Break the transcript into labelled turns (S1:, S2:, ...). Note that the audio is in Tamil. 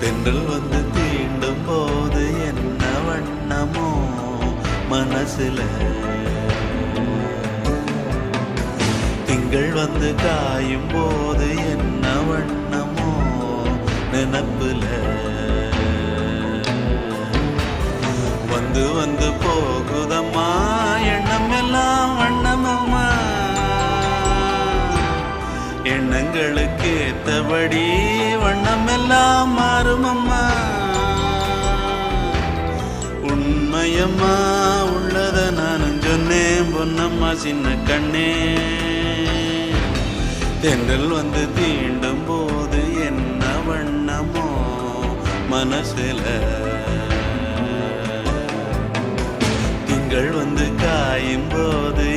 S1: தென்றல் வந்து தீண்டும் போது என்ன வண்ணமோ மனசுல, திங்கள் வந்து காயும் போது என்ன வண்ணமோ நினப்புல, வந்து வந்து போகுதம்மா எண்ணம் எல்லாம் வண்ணமம்மா, எண்ணங்களுக்கு ஏத்தபடி வண்ணம் எல்லாம் மாறுமம்மா. உண்மையம்மா உள்ளத நானும் சொன்னேன் பொன்னம்மா சின்ன கண்ணே, தென்றல் வந்து தீண்டும் போது என்ன வண்ணமோ மனசுல, திங்கள் வந்து காயும் போது